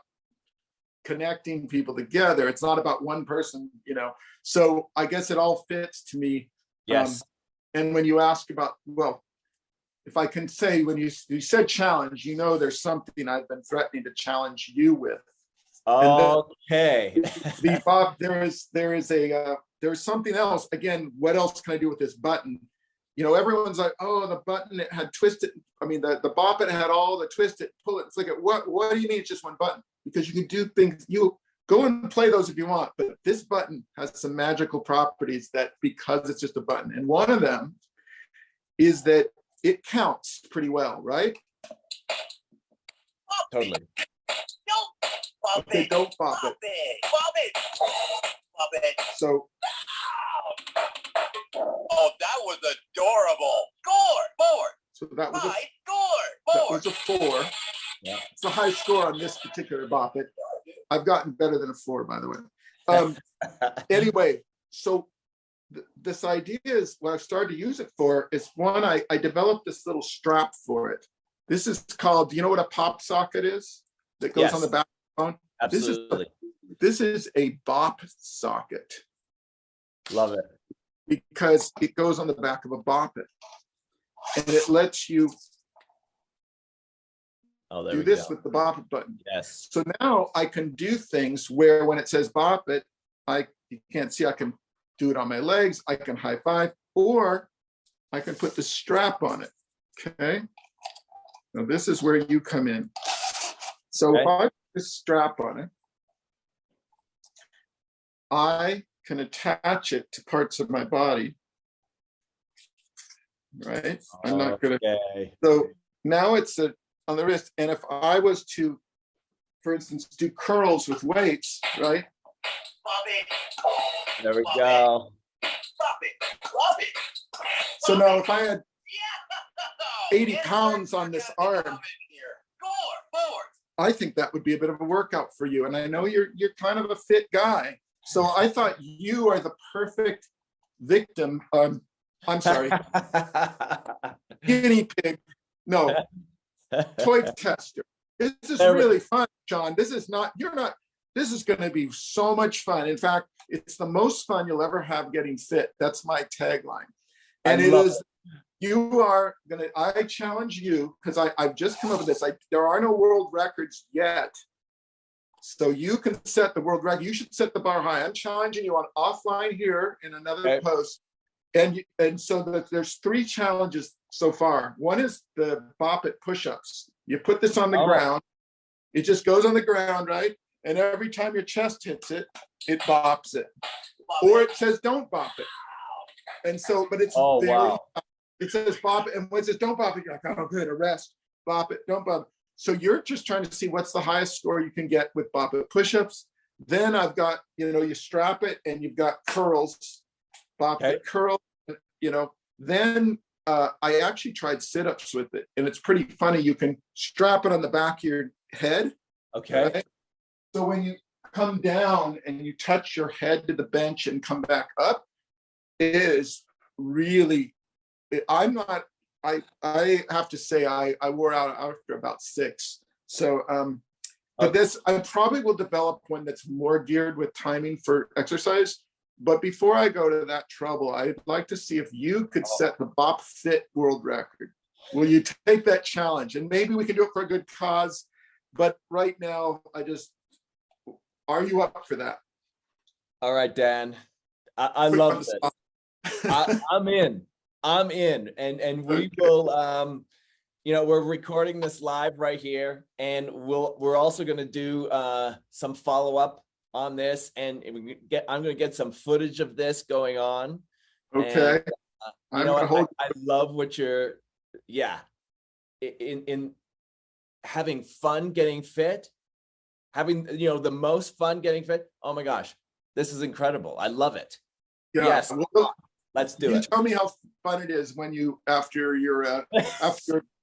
connecting people together. It's not about one person, So I guess it all fits to me. Yes. And when you ask about, well, if I can say, when you said challenge, there's something I've been threatening to challenge you with. Okay. Bob, there's something else. Again, what else can I do with this button? Everyone's like, oh, the button, it had twisted. I mean, the Bop It had all the twist it, pull it, flick it. What do you mean it's just one button? Because you can do things, you go and play those if you want, but this button has some magical properties that, because it's just a button. And one of them is that it counts pretty well, right? Totally. Okay, don't Bop It. Bop it. Bop it. So. Oh, that was adorable. Score. 4. So that was Score. that was a 4. Yeah. It's high score on this particular bop it. I've gotten better than a 4, by the way. Anyway, so this idea is what I've started to use it for is one, I developed this little strap for it. This is called, do you know what a pop socket is? That goes on the back of the phone? Absolutely. This is a bop socket. Love it. Because it goes on the back of a bop it. And it lets you do this with the bop it button. Yes. So now I can do things where when it says bop it, you can't see, I can do it on my legs, I can high five, or I can put the strap on it. Okay. Now this is where you come in. So if I put this strap on it, I can attach it to parts of my body. Right? I'm not gonna. So now it's on the wrist. And if I was to, for instance, do curls with weights, right? There we go. So now if I had 80 pounds on this arm, I think that would be a bit of a workout for you. And I know you're kind of a fit guy. So I thought you are the perfect victim. I'm sorry. Guinea pig. No. Toy tester. This is really fun, John. This is not, this is going to be so much fun. In fact, it's the most fun you'll ever have getting fit. That's my tagline. And you are going to, I challenge you, because I've just come up with this. There are no world records yet. So you can set the world record. You should set the bar high. I'm challenging you on offline here in another post. And so that there's 3 challenges so far. One is the bop it push-ups. You put this on the ground. It just goes on the ground, right? And every time your chest hits it, it bops it. Or it says don't bop it. And so, but it's it says bop it. And when it says don't bop it, you're like, oh good, arrest, bop it, don't bop it. So you're just trying to see what's the highest score you can get with bop it push-ups. Then I've got, you strap it and you've got curls, bop it curl, then I actually tried sit-ups with it, and it's pretty funny. You can strap it on the back of your head. Okay. Right? So when you come down and you touch your head to the bench and come back up, it is really, I have to say I wore out after about 6. So, but this, I probably will develop one that's more geared with timing for exercise. But before I go to that trouble, I'd like to see if you could set the Bop Fit world record. Will you take that challenge? And maybe we can do it for a good cause. But right now, are you up for that? All right, Dan. I love this. I'm in. And we will, we're recording this live right here. And we're also going to do some follow-up on this, and I'm going to get some footage of this going on. Okay. And, I love what you're, in having fun getting fit, having, the most fun getting fit. Oh my gosh, this is incredible. I love it. Yeah. Yes. Well, let's do it. Tell me how fun it is when you, after your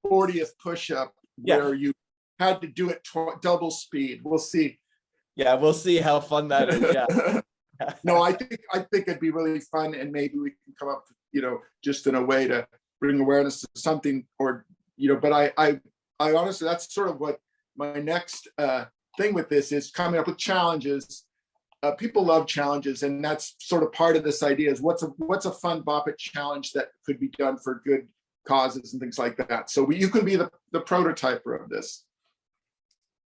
40th push-up, where you had to do it double speed. We'll see. Yeah, we'll see how fun that is. Yeah. No, I think it'd be really fun, and maybe we can come up, just in a way to bring awareness to something, or But I honestly, that's sort of what my next thing with this is, coming up with challenges. People love challenges, and that's sort of part of this idea is what's a fun Bop It challenge that could be done for good causes and things like that. So you can be the prototyper of this.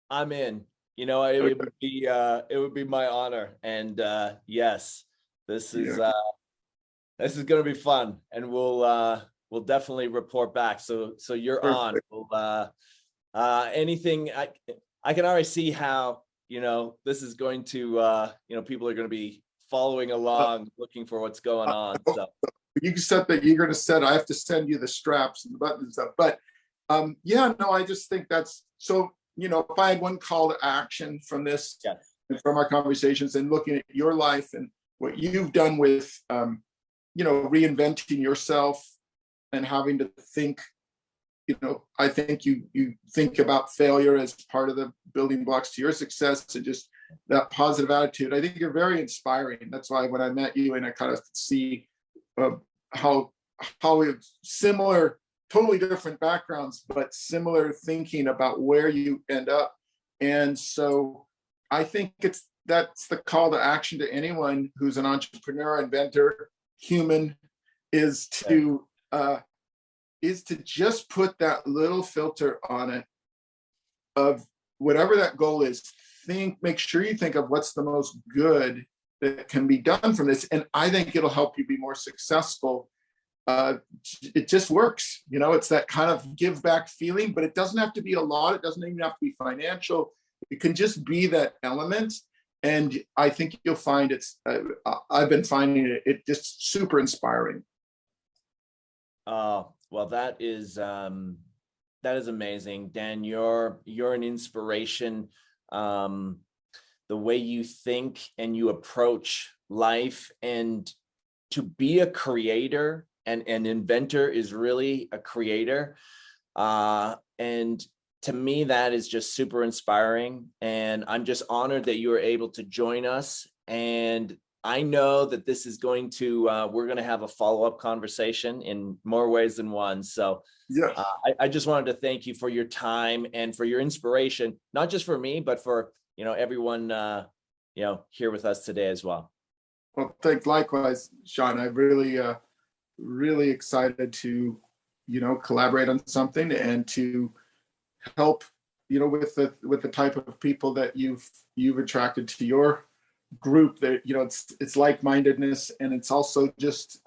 I'm in. It would be my honor, and yes, this is going to be fun, and we'll definitely report back. So you're Perfect. on. We'll, anything I can already see how this is going to people are going to be following along, looking for what's going on. So you said that you're going to set. I have to send you the straps and the buttons and stuff, but I just think that's so. If I had one call to action from this, and from our conversations, and looking at your life and what you've done with, reinventing yourself and having to think, I think you think about failure as part of the building blocks to your success, and just that positive attitude. I think you're very inspiring. That's why when I met you and I kind of see how we have similar, totally different backgrounds, but similar thinking about where you end up. And so I think that's the call to action to anyone who's an entrepreneur, inventor, human, is to just put that little filter on it of whatever that goal is. Make sure you think of what's the most good that can be done from this. And I think it'll help you be more successful. It just works. It's that kind of give back feeling, but it doesn't have to be a lot. It doesn't even have to be financial. It can just be that element. And I think you'll find I've been finding it just super inspiring. Well, that is amazing, Dan. You're an inspiration. The way you think and you approach life, and to be a creator and an inventor is really a creator. And to me, that is just super inspiring. And I'm just honored that you were able to join us. And I know that this is going to, we're going to have a follow-up conversation in more ways than one. So yeah, I just wanted to thank you for your time and for your inspiration, not just for me, but for, everyone, here with us today as well. Well, thanks. Likewise, Sean. I'm really excited to, collaborate on something and to help, with the type of people that you've attracted to your group. That it's like-mindedness, and it's also just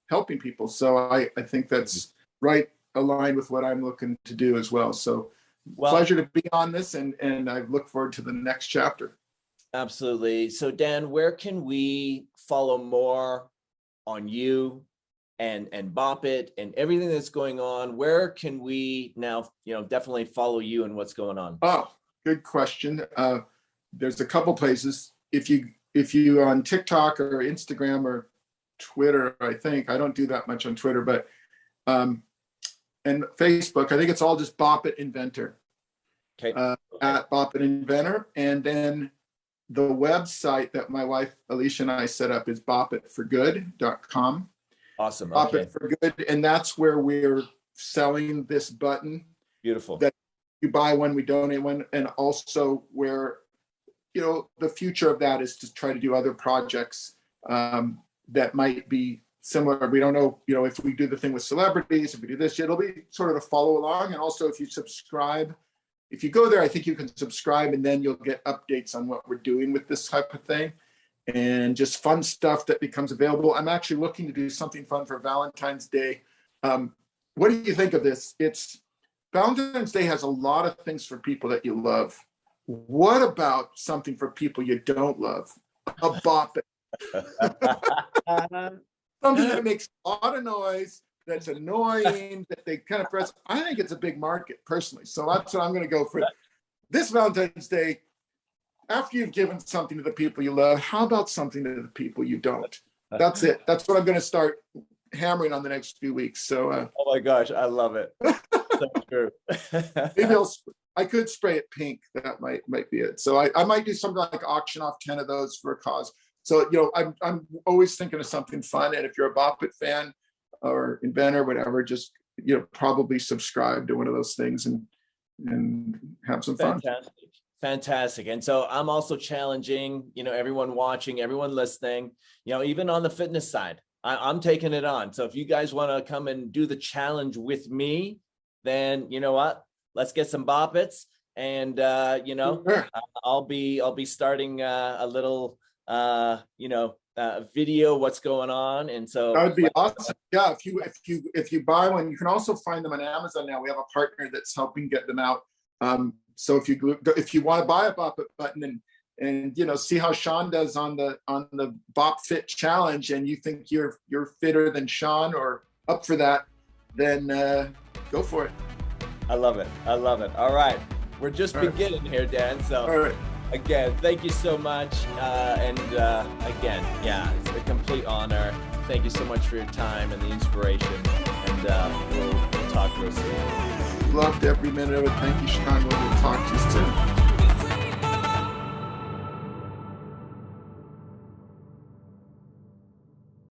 helping people. So I think that's right aligned with what I'm looking to do as well. So pleasure to be on this, and I look forward to the next chapter. Absolutely. So Dan, where can we follow more on you and Bop It and everything that's going on? Where can we now, definitely follow you and what's going on? Oh, good question. There's a couple places. If you on TikTok or Instagram or Twitter, I think I don't do that much on Twitter, but and Facebook, I think it's all just Bop It Inventor. Okay. At Bop It Inventor. And then the website that my wife Alicia and I set up is bopitforgood.com. Awesome. Bop Okay. It for Good, and that's where we're selling this button. Beautiful. That you buy one, we donate one, and also where the future of that is to try to do other projects that might be similar. We don't know, if we do the thing with celebrities, if we do this, it'll be sort of a follow along. And also, if you subscribe, if you go there, I think you can subscribe, and then you'll get updates on what we're doing with this type of thing, and just fun stuff that becomes available. I'm actually looking to do something fun for Valentine's Day. What do you think of this? Valentine's Day has a lot of things for people that you love. What about something for people you don't love? A Bop It. Something that makes a lot of noise, that's annoying, that they kind of press. I think it's a big market personally. So that's what I'm going to go for. This Valentine's Day, after you've given something to the people you love, how about something to the people you don't? That's it. That's what I'm going to start hammering on the next few weeks. So oh my gosh, I love it. So true. Maybe I could spray it pink. That might be it. So I might do something like auction off 10 of those for a cause. So I'm always thinking of something fun. And if you're a Bop It fan or inventor, whatever, just probably subscribe to one of those things and have some fun. Fantastic. And so I'm also challenging, everyone watching, everyone listening, even on the fitness side, I'm taking it on. So if you guys want to come and do the challenge with me, then you know what? Let's get some Bop Its, and Sure. I'll be starting a little video what's going on, and so that would be awesome. Yeah, if you buy one, you can also find them on Amazon now. We have a partner that's helping get them out. So if you want to buy a Bop It button and see how Sean does on the Bop Fit challenge, and you think you're fitter than Sean or up for that, then go for it. I love it. All right, we're just beginning here, Dan. So all right. Again, thank you so much. And again, it's a complete honor. Thank you so much for your time and the inspiration. And we'll talk real soon. Loved every minute of it. Thank you, Sean. We'll talk to you soon.